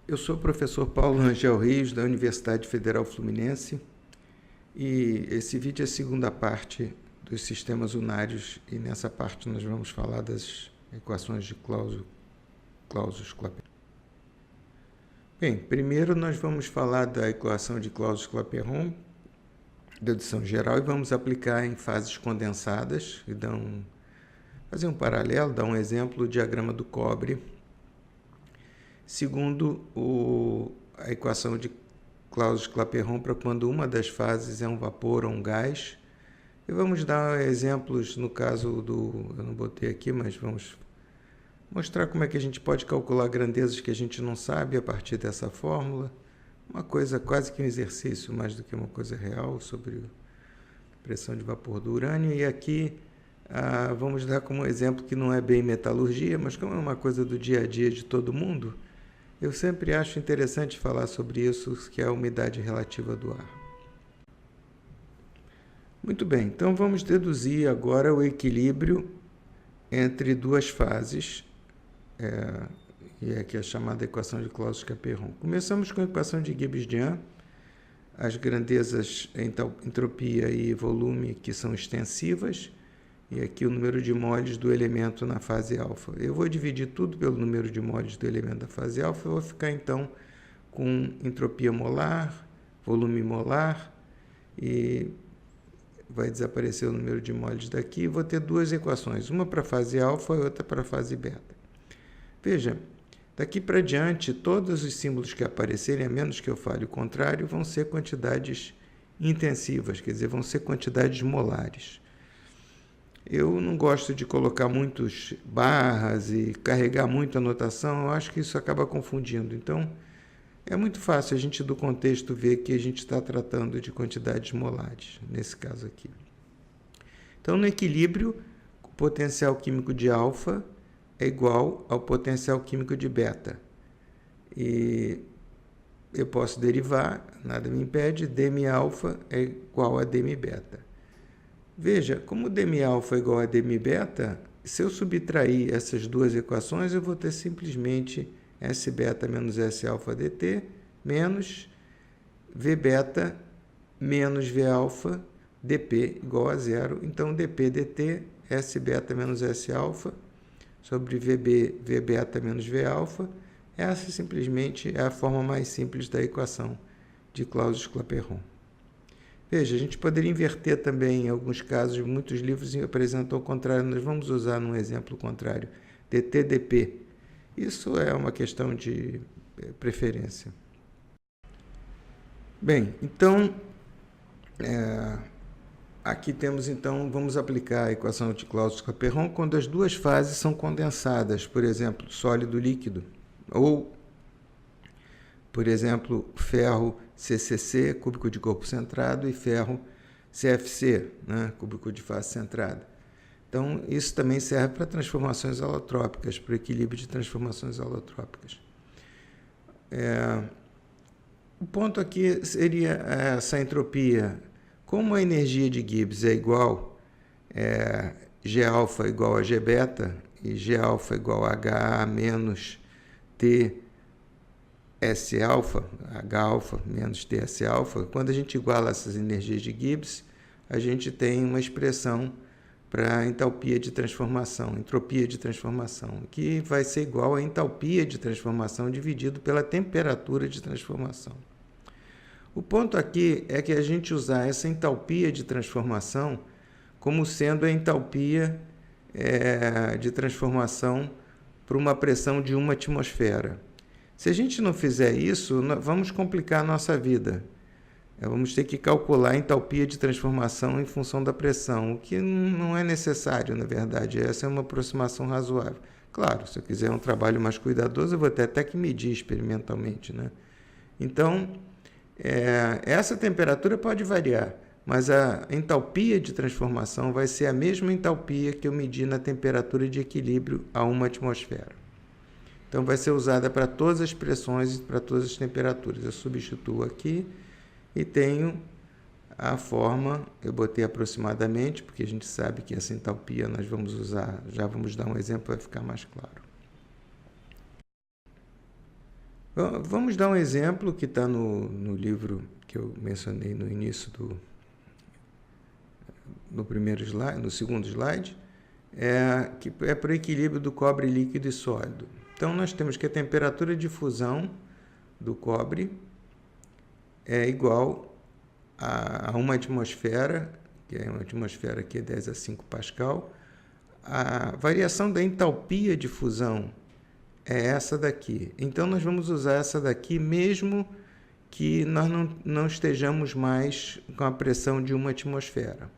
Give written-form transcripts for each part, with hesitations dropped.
Eu sou o professor Paulo Rangel Rios, da Universidade Federal Fluminense, e esse vídeo é a segunda parte dos sistemas unários, e nessa parte nós vamos falar das equações de Clausius-Clapeyron. Bem, primeiro nós vamos falar da equação de Clausius-Clapeyron, dedução geral, e vamos aplicar em fases condensadas, e fazer um paralelo, dar um exemplo, o diagrama do cobre, segundo a equação de Clausius-Clapeyron para quando uma das fases é um vapor ou um gás. E vamos dar exemplos no caso eu não botei aqui, mas vamos mostrar como é que a gente pode calcular grandezas que a gente não sabe a partir dessa fórmula. Uma coisa quase que um exercício, mais do que uma coisa real, sobre pressão de vapor do urânio. E aqui vamos dar como exemplo que não é bem metalurgia, mas como é uma coisa do dia a dia de todo mundo, eu sempre acho interessante falar sobre isso, que é a umidade relativa do ar. Muito bem, então vamos deduzir agora o equilíbrio entre duas fases, e aqui é a chamada equação de Clausius-Clapeyron. Começamos com a equação de Gibbs-Dunn, as grandezas entropia e volume que são extensivas, e aqui o número de moles do elemento na fase alfa. Eu vou dividir tudo pelo número de moles do elemento da fase alfa, eu vou ficar então com entropia molar, volume molar, e vai desaparecer o número de moles daqui, e vou ter duas equações, uma para a fase alfa e outra para a fase beta. Veja, daqui para diante, todos os símbolos que aparecerem, a menos que eu fale o contrário, vão ser quantidades intensivas, quer dizer, vão ser quantidades molares. Eu não gosto de colocar muitos barras e carregar muito a notação, eu acho que isso acaba confundindo. Então, é muito fácil a gente, do contexto, ver que a gente está tratando de quantidades molares, nesse caso aqui. Então, no equilíbrio, o potencial químico de alfa é igual ao potencial químico de beta. E eu posso derivar, nada me impede, dm-alfa é igual a dm-beta. Veja, como dm-alfa é igual a dm-beta, se eu subtrair essas duas equações, eu vou ter simplesmente S-beta menos S-alfa dt menos V-beta menos V-alfa dp igual a zero. Então, dp dt, S-beta menos S-alfa sobre V-beta menos V-alfa. Essa simplesmente é a forma mais simples da equação de Clausius-Clapeyron. Veja, a gente poderia inverter também, em alguns casos, muitos livros apresentam o contrário, nós vamos usar num exemplo contrário, dt-dp. Isso é uma questão de preferência. Bem, então, aqui temos, então, vamos aplicar a equação de Clausius-Clapeyron quando as duas fases são condensadas, por exemplo, sólido-líquido, ou, por exemplo, ferro CCC, cúbico de corpo centrado, e ferro CFC, né, cúbico de face centrada. Então, isso também serve para transformações alotrópicas, para o equilíbrio de transformações alotrópicas. O ponto aqui seria essa entropia. Como a energia de Gibbs é igual, G-alfa igual a G-beta, e G-alfa igual a HA menos T S-alfa, H-alfa menos TS-alfa, quando a gente iguala essas energias de Gibbs, a gente tem uma expressão para entalpia de transformação, entropia de transformação, que vai ser igual a entalpia de transformação dividido pela temperatura de transformação. O ponto aqui é que a gente usar essa entalpia de transformação como sendo a entalpia de transformação para uma pressão de 1 atmosfera. Se a gente não fizer isso, vamos complicar a nossa vida. Vamos ter que calcular a entalpia de transformação em função da pressão, o que não é necessário, na verdade. Essa é uma aproximação razoável. Claro, se eu quiser um trabalho mais cuidadoso, eu vou ter até que medir experimentalmente, né? Então, essa temperatura pode variar, mas a entalpia de transformação vai ser a mesma entalpia que eu medi na temperatura de equilíbrio a 1 atmosfera. Então, vai ser usada para todas as pressões e para todas as temperaturas. Eu substituo aqui e tenho a forma, eu botei aproximadamente, porque a gente sabe que essa entalpia nós vamos usar, já vamos dar um exemplo, vai ficar mais claro. Vamos dar um exemplo que está no livro que eu mencionei no início no primeiro slide, no segundo slide, que é para o equilíbrio do cobre líquido e sólido. Então, nós temos que a temperatura de fusão do cobre é igual a uma atmosfera, que é uma atmosfera aqui é 10 a 5 Pascal. A variação da entalpia de fusão é essa daqui. Então, nós vamos usar essa daqui mesmo que nós não estejamos mais com a pressão de uma atmosfera.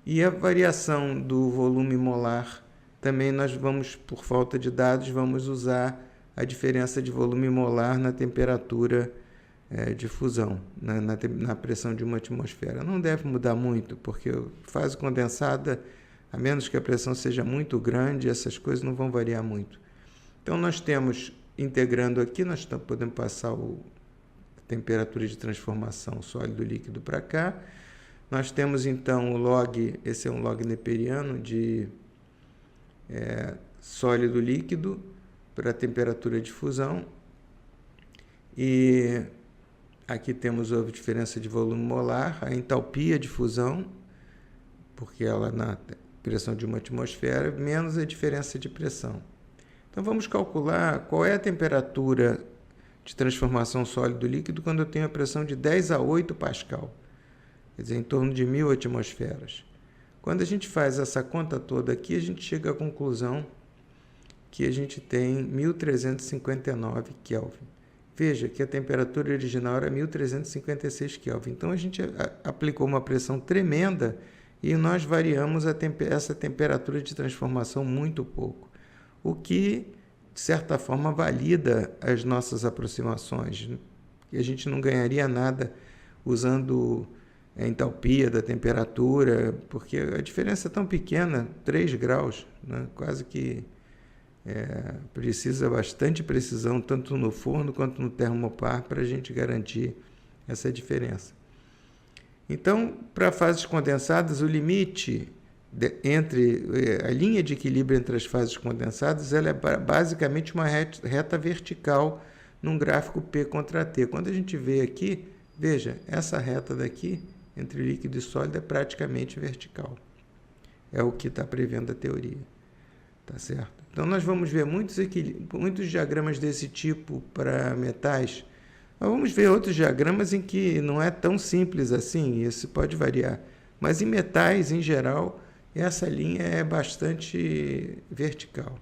E a variação do volume molar, também nós vamos, por falta de dados, vamos usar a diferença de volume molar na temperatura de fusão, na pressão de uma atmosfera. Não deve mudar muito, porque fase condensada, a menos que a pressão seja muito grande, essas coisas não vão variar muito. Então, nós temos, integrando aqui, nós podemos passar a temperatura de transformação sólido-líquido para cá. Nós temos, então, o log, esse é um log neperiano de sólido-líquido para a temperatura de fusão. E aqui temos a diferença de volume molar, a entalpia de fusão, porque ela na pressão de uma atmosfera, menos a diferença de pressão. Então, vamos calcular qual é a temperatura de transformação sólido-líquido quando eu tenho a pressão de 10 a 8 Pascal, quer dizer, em torno de 1000 atmosferas. Quando a gente faz essa conta toda aqui, a gente chega à conclusão que a gente tem 1359 Kelvin. Veja que a temperatura original era 1356 Kelvin. Então, a gente aplicou uma pressão tremenda e nós variamos essa temperatura de transformação muito pouco, o que, de certa forma, valida as nossas aproximações. E a gente não ganharia nada usando a entalpia da temperatura, porque a diferença é tão pequena, 3 graus, né? Quase que precisa bastante precisão, tanto no forno quanto no termopar, para a gente garantir essa diferença. Então, para fases condensadas, o limite entre a linha de equilíbrio entre as fases condensadas, ela é basicamente uma reta vertical num gráfico P contra T. Quando a gente vê aqui, veja, essa reta daqui, entre líquido e sólido, é praticamente vertical. É o que está prevendo a teoria. Tá certo? Então, nós vamos ver muitos diagramas desse tipo para metais. Nós vamos ver outros diagramas em que não é tão simples assim, isso pode variar. Mas em metais, em geral, essa linha é bastante vertical.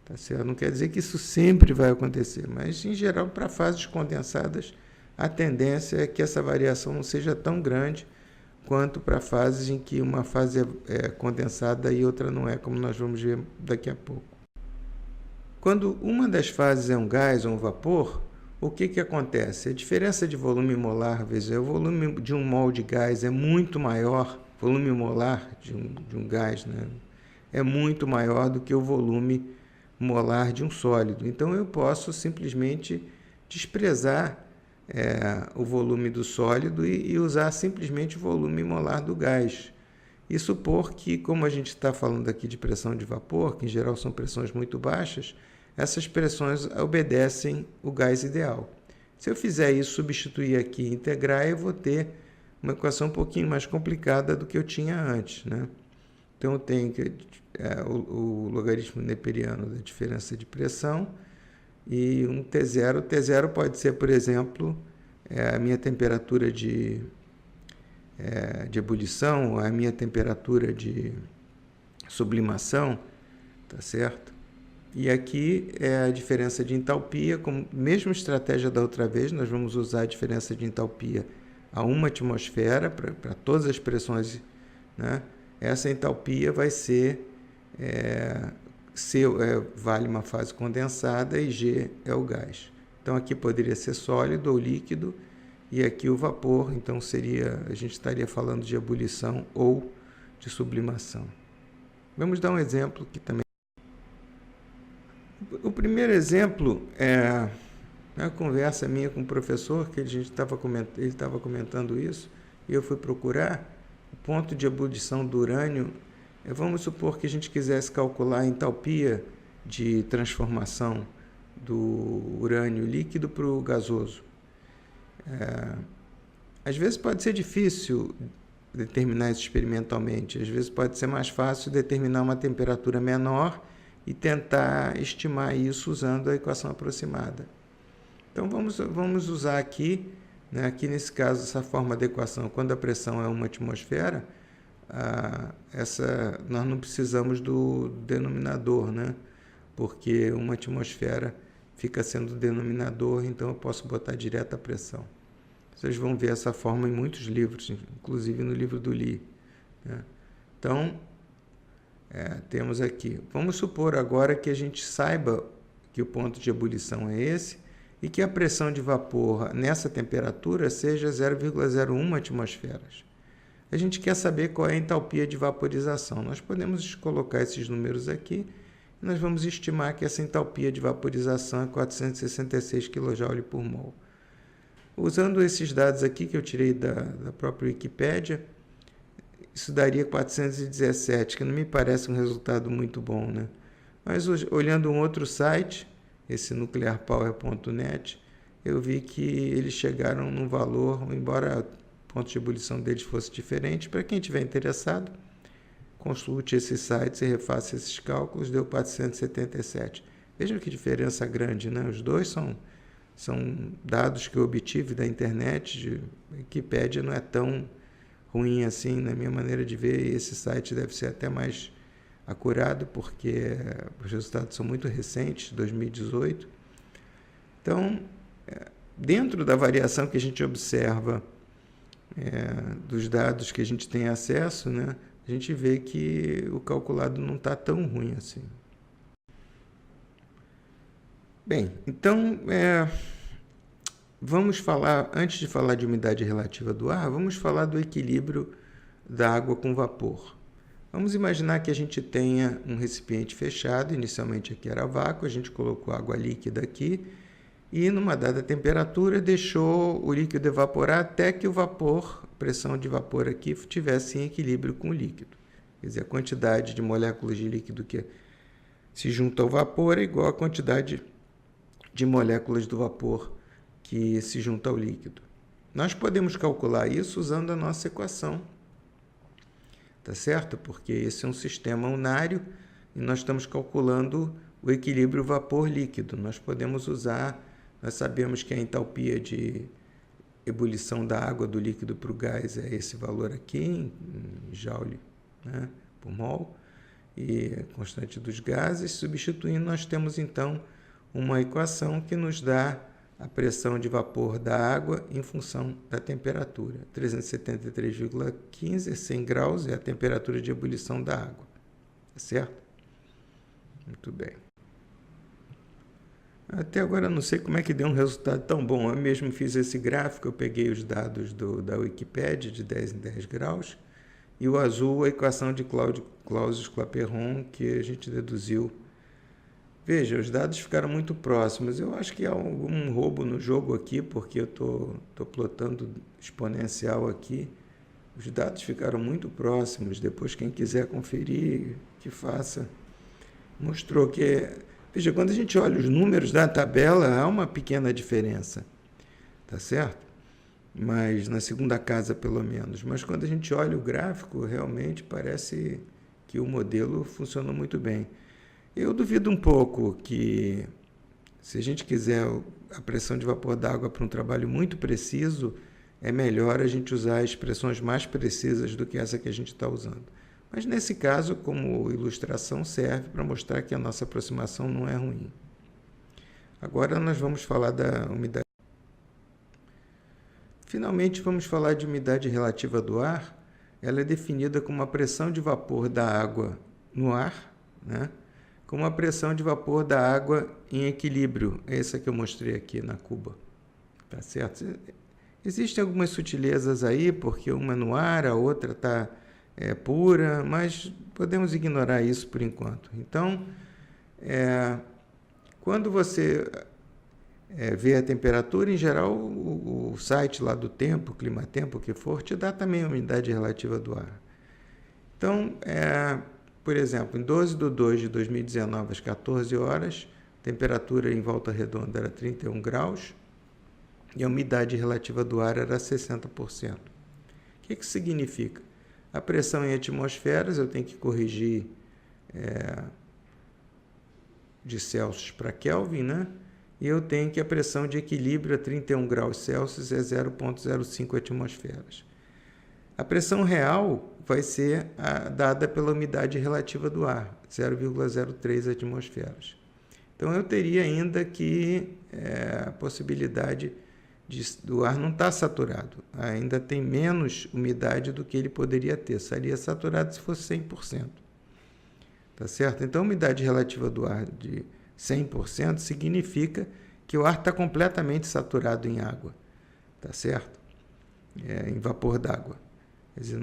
Tá certo? Não quer dizer que isso sempre vai acontecer, mas, em geral, para fases condensadas, a tendência é que essa variação não seja tão grande quanto para fases em que uma fase é condensada e outra não é, como nós vamos ver daqui a pouco. Quando uma das fases é um gás ou um vapor, o que acontece? A diferença de volume molar, veja, o volume de um mol de gás é muito maior, volume molar de um gás, né, é muito maior do que o volume molar de um sólido. Então, eu posso simplesmente desprezar o volume do sólido e usar simplesmente o volume molar do gás. E supor que, como a gente está falando aqui de pressão de vapor, que em geral são pressões muito baixas, essas pressões obedecem o gás ideal. Se eu fizer isso, substituir aqui e integrar, eu vou ter uma equação um pouquinho mais complicada do que eu tinha antes, né? Então, eu tenho o logaritmo neperiano da diferença de pressão e um T0. O T0 pode ser, por exemplo, a minha temperatura de ebulição, a minha temperatura de sublimação, tá certo? E aqui é a diferença de entalpia, com a mesma estratégia da outra vez, nós vamos usar a diferença de entalpia a uma atmosfera para todas as pressões, né? Essa entalpia vai ser C vale uma fase condensada e G é o gás. Então, aqui poderia ser sólido ou líquido, e aqui o vapor, então a gente estaria falando de ebulição ou de sublimação. Vamos dar um exemplo que também... O primeiro exemplo é uma conversa minha com o professor, que ele estava comentando isso, e eu fui procurar o ponto de ebulição do urânio. Vamos supor que a gente quisesse calcular a entalpia de transformação do urânio líquido para o gasoso. Às vezes pode ser difícil determinar isso experimentalmente, às vezes pode ser mais fácil determinar uma temperatura menor e tentar estimar isso usando a equação aproximada. Então vamos usar aqui, né, aqui nesse caso, essa forma de equação, quando a pressão é 1 atmosfera, nós não precisamos do denominador, né? Porque 1 atmosfera fica sendo o denominador, então eu posso botar direto a pressão. Vocês vão ver essa forma em muitos livros, inclusive no livro do Lee, né? Então, temos aqui. Vamos supor agora que a gente saiba que o ponto de ebulição é esse e que a pressão de vapor nessa temperatura seja 0,01 atmosferas. A gente quer saber qual é a entalpia de vaporização. Nós podemos colocar esses números aqui e nós vamos estimar que essa entalpia de vaporização é 466 kJ por mol. Usando esses dados aqui que eu tirei da própria Wikipédia, isso daria 417, que não me parece um resultado muito bom, né? Mas olhando um outro site, esse nuclearpower.net, eu vi que eles chegaram num valor, embora o ponto de ebulição deles fosse diferente. Para quem estiver interessado, consulte esses sites e refaça esses cálculos, deu 477. Vejam que diferença grande, né? Os dois são dados que eu obtive da internet, de Wikipédia não é tão ruim assim, na minha maneira de ver, e esse site deve ser até mais acurado, porque os resultados são muito recentes, 2018. Então, dentro da variação que a gente observa dos dados que a gente tem acesso, né, a gente vê que o calculado não está tão ruim assim. Bem, então, vamos falar, antes de falar de umidade relativa do ar, vamos falar do equilíbrio da água com vapor. Vamos imaginar que a gente tenha um recipiente fechado, inicialmente aqui era vácuo, a gente colocou água líquida aqui e numa dada temperatura deixou o líquido evaporar até que o vapor, a pressão de vapor aqui, estivesse em equilíbrio com o líquido. Quer dizer, a quantidade de moléculas de líquido que se junta ao vapor é igual à quantidade de moléculas do vapor que se junta ao líquido. Nós podemos calcular isso usando a nossa equação, tá certo? Porque esse é um sistema unário e nós estamos calculando o equilíbrio vapor-líquido. Nós sabemos que a entalpia de ebulição da água do líquido para o gás é esse valor aqui, em joule, né, por mol, e a constante dos gases. Substituindo, nós temos então uma equação que nos dá a pressão de vapor da água em função da temperatura. 373,15, 100 graus é a temperatura de ebulição da água. Tá certo? Muito bem. Até agora eu não sei como é que deu um resultado tão bom. Eu mesmo fiz esse gráfico, eu peguei os dados da Wikipédia de 10 em 10 graus e o azul a equação de Clausius-Clapeyron que a gente deduziu. Veja, os dados ficaram muito próximos. Eu acho que há algum roubo no jogo aqui, porque eu estou plotando exponencial aqui. Os dados ficaram muito próximos. Depois, quem quiser conferir, que faça. Mostrou que... Veja, quando a gente olha os números da tabela, há uma pequena diferença. Tá certo? Mas na segunda casa, pelo menos. Mas quando a gente olha o gráfico, realmente parece que o modelo funcionou muito bem. Eu duvido um pouco que, se a gente quiser a pressão de vapor d'água para um trabalho muito preciso, é melhor a gente usar expressões mais precisas do que essa que a gente está usando. Mas, nesse caso, como ilustração, serve para mostrar que a nossa aproximação não é ruim. Agora, nós vamos falar da umidade. Finalmente, vamos falar de umidade relativa do ar. Ela é definida como a pressão de vapor da água no ar, né, com a pressão de vapor da água em equilíbrio. Essa que eu mostrei aqui na cuba. Tá certo? Existem algumas sutilezas aí, porque uma é no ar, a outra está pura, mas podemos ignorar isso por enquanto. Então, quando você vê a temperatura, em geral, o site lá do tempo, clima-tempo, o que for, te dá também a umidade relativa do ar. Então, por exemplo, em 12/2/2019, às 14 horas, temperatura em Volta Redonda era 31 graus e a umidade relativa do ar era 60%. O que isso significa? A pressão em atmosferas, eu tenho que corrigir de Celsius para Kelvin, né? E eu tenho que a pressão de equilíbrio a 31 graus Celsius é 0,05 atmosferas. A pressão real vai ser dada pela umidade relativa do ar, 0,03 atmosferas. Então, eu teria ainda que a possibilidade do ar não estar saturado. Ainda tem menos umidade do que ele poderia ter. Estaria saturado se fosse 100%. Tá certo? Então, a umidade relativa do ar de 100% significa que o ar está completamente saturado em água. Tá certo? Em vapor d'água. Quer dizer,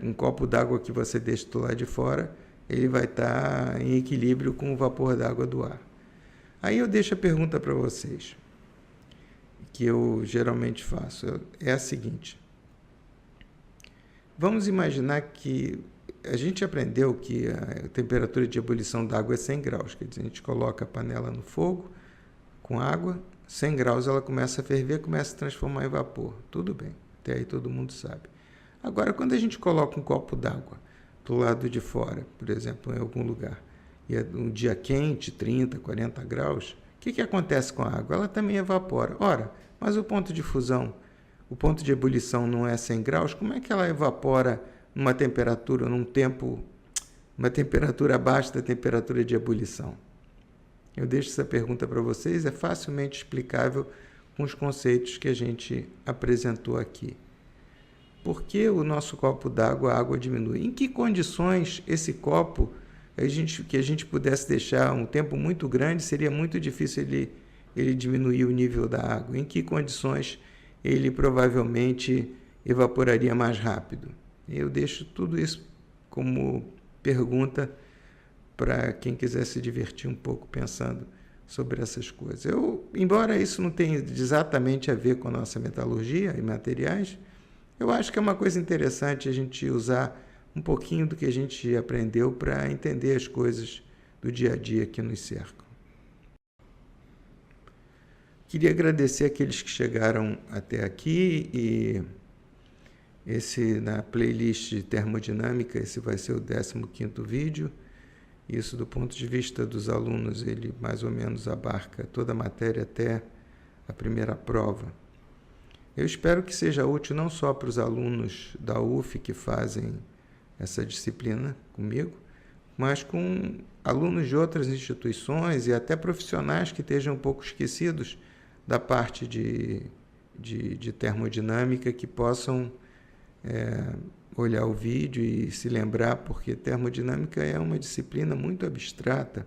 um copo d'água que você deixe do lado de fora, ele vai estar em equilíbrio com o vapor d'água do ar. Aí eu deixo a pergunta para vocês, que eu geralmente faço, é a seguinte. Vamos imaginar que a gente aprendeu que a temperatura de ebulição da água é 100 graus, quer dizer, a gente coloca a panela no fogo com água, 100 graus ela começa a ferver, começa a se transformar em vapor. Tudo bem, até aí todo mundo sabe. Agora, quando a gente coloca um copo d'água do lado de fora, por exemplo, em algum lugar, e é um dia quente, 30, 40 graus, o que acontece com a água? Ela também evapora. Ora, mas o ponto de fusão, o ponto de ebulição não é 100 graus, como é que ela evapora numa temperatura, uma temperatura abaixo da temperatura de ebulição? Eu deixo essa pergunta para vocês, é facilmente explicável com os conceitos que a gente apresentou aqui. Por que o nosso copo d'água, a água diminui? Em que condições esse copo, que a gente pudesse deixar um tempo muito grande, seria muito difícil ele diminuir o nível da água? Em que condições ele provavelmente evaporaria mais rápido? Eu deixo tudo isso como pergunta para quem quiser se divertir um pouco pensando sobre essas coisas. Embora isso não tenha exatamente a ver com a nossa metalurgia e materiais, eu acho que é uma coisa interessante a gente usar um pouquinho do que a gente aprendeu para entender as coisas do dia a dia que nos cercam. Queria agradecer aqueles que chegaram até aqui e na playlist de termodinâmica, esse vai ser o 15º vídeo. Isso, do ponto de vista dos alunos, ele mais ou menos abarca toda a matéria até a primeira prova. Eu espero que seja útil não só para os alunos da UF que fazem essa disciplina comigo, mas com alunos de outras instituições e até profissionais que estejam um pouco esquecidos da parte de termodinâmica, que possam olhar o vídeo e se lembrar, porque termodinâmica é uma disciplina muito abstrata.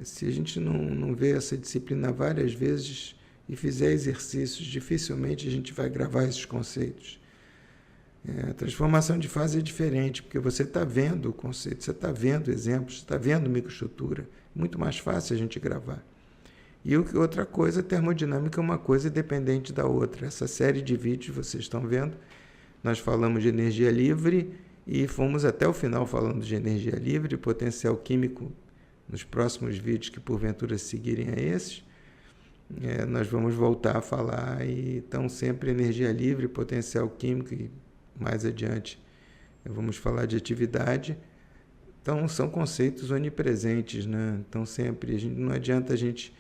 Se a gente não vê essa disciplina várias vezes e fizer exercícios, dificilmente a gente vai gravar esses conceitos. A transformação de fase é diferente, porque você está vendo o conceito, você está vendo exemplos, você está vendo microestrutura. É muito mais fácil a gente gravar. E outra coisa, termodinâmica é uma coisa dependente da outra. Essa série de vídeos, vocês estão vendo, nós falamos de energia livre e fomos até o final falando de energia livre, potencial químico, nos próximos vídeos que porventura seguirem a esses. Nós vamos voltar a falar, então sempre energia livre, potencial químico e mais adiante vamos falar de atividade. Então são conceitos onipresentes, né? Então sempre, não adianta a gente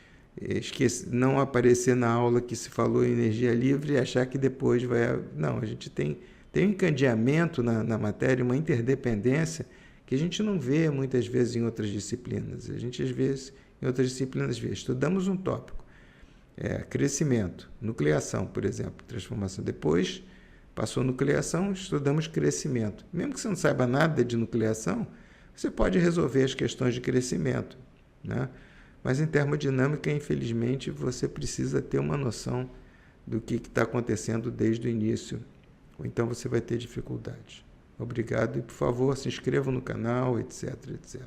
não aparecer na aula que se falou em energia livre e achar que depois vai... Não, a gente tem um encadeamento na matéria, uma interdependência que a gente não vê muitas vezes em outras disciplinas. A gente às vezes, em outras disciplinas, estudamos um tópico. Crescimento, nucleação, por exemplo, transformação. Depois, passou nucleação, estudamos crescimento. Mesmo que você não saiba nada de nucleação, você pode resolver as questões de crescimento, né? Mas em termodinâmica, infelizmente, você precisa ter uma noção do que está acontecendo desde o início, ou então você vai ter dificuldades. Obrigado e, por favor, se inscrevam no canal, etc, etc.